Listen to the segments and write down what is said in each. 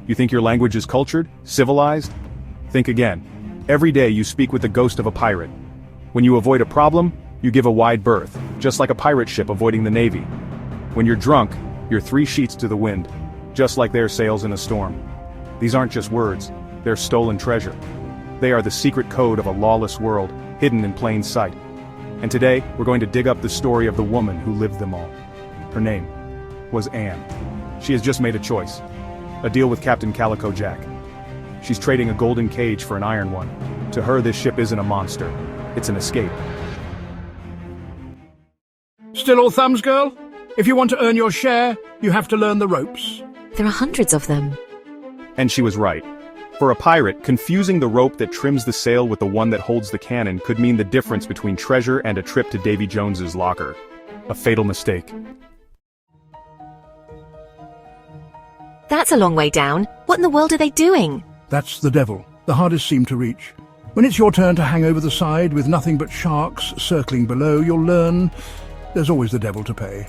You think your language is cultured? Civilized? Think again. Every day you speak with the ghost of a pirate. When you avoid a problem, you give a wide berth, just like a pirate ship avoiding the navy. When you're drunk, you're 3 sheets to the wind, just like their sails in a storm. These aren't just words, they're stolen treasure. They are the secret code of a lawless world, hidden in plain sight. And today, we're going to dig up the story of the woman who lived them all. Her name was Anne. She has just made a choice. A deal with Captain Calico Jack. She's trading a golden cage for an iron one. To her, this ship isn't a monster. It's an escape. Still all thumbs, girl? If you want to earn your share, you have to learn the ropes. There are hundreds of them. And she was right. For a pirate, confusing the rope that trims the sail with the one that holds the cannon could mean the difference between treasure and a trip to Davy Jones's locker. A fatal mistake. That's a long way down. What in the world are they doing? That's the devil, the hardest seam to reach. When it's your turn to hang over the side with nothing but sharks circling below, you'll learn there's always the devil to pay.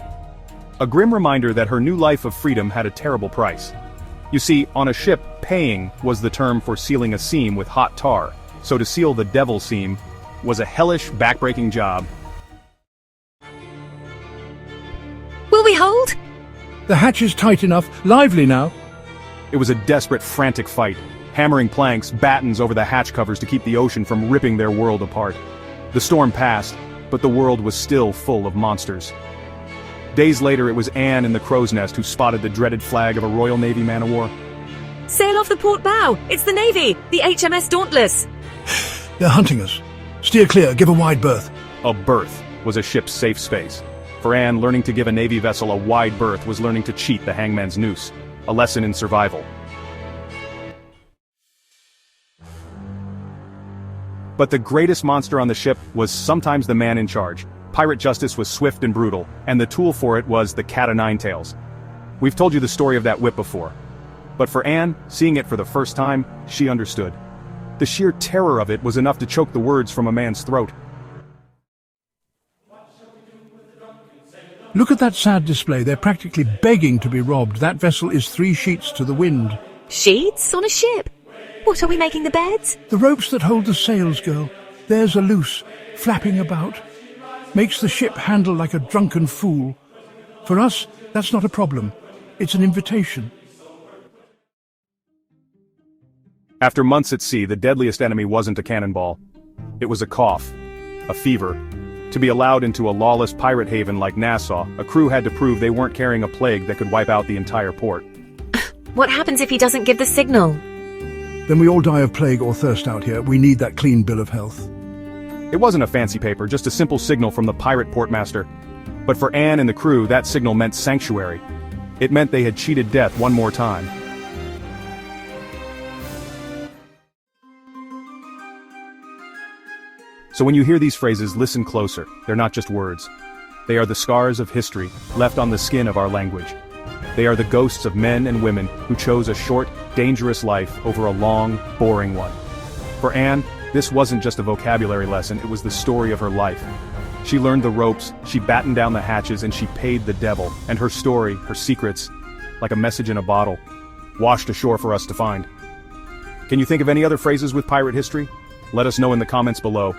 A grim reminder that her new life of freedom had a terrible price. You see, on a ship, paying was the term for sealing a seam with hot tar, so to seal the devil seam was a hellish, backbreaking job. Will we hold? The hatch is tight enough. Lively now. It was a desperate, frantic fight, hammering planks, battens over the hatch covers to keep the ocean from ripping their world apart. The storm passed, but the world was still full of monsters. Days later, it was Anne in the crow's nest who spotted the dreaded flag of a Royal Navy man-of-war. Sail off the port bow! It's the Navy! The HMS Dauntless! They're hunting us. Steer clear, give a wide berth. A berth was a ship's safe space. For Anne, learning to give a Navy vessel a wide berth was learning to cheat the hangman's noose. A lesson in survival. But the greatest monster on the ship was sometimes the man in charge. Pirate justice was swift and brutal, and the tool for it was the cat-o'-nine-tails. We've told you the story of that whip before. But for Anne, seeing it for the first time, she understood. The sheer terror of it was enough to choke the words from a man's throat. Look at that sad display. They're practically begging to be robbed. That vessel is 3 sheets to the wind. Sheets? On a ship? What, are we making the beds? The ropes that hold the sails, girl. Theirs are loose, flapping about. Makes the ship handle like a drunken fool. For us, that's not a problem. It's an invitation. After months at sea, the deadliest enemy wasn't a cannonball. It was a cough. A fever. To be allowed into a lawless pirate haven like Nassau, a crew had to prove they weren't carrying a plague that could wipe out the entire port. What happens if he doesn't give the signal? Then we all die of plague or thirst out here. We need that clean bill of health. It wasn't a fancy paper, just a simple signal from the pirate portmaster. But for Anne and the crew, that signal meant sanctuary. It meant they had cheated death one more time. So when you hear these phrases, listen closer. They're not just words. They are the scars of history, left on the skin of our language. They are the ghosts of men and women who chose a short, dangerous life over a long, boring one. For Anne, this wasn't just a vocabulary lesson, it was the story of her life. She learned the ropes, she battened down the hatches, and she paid the devil. And her story, her secrets, like a message in a bottle, washed ashore for us to find. Can you think of any other phrases with pirate history? Let us know in the comments below.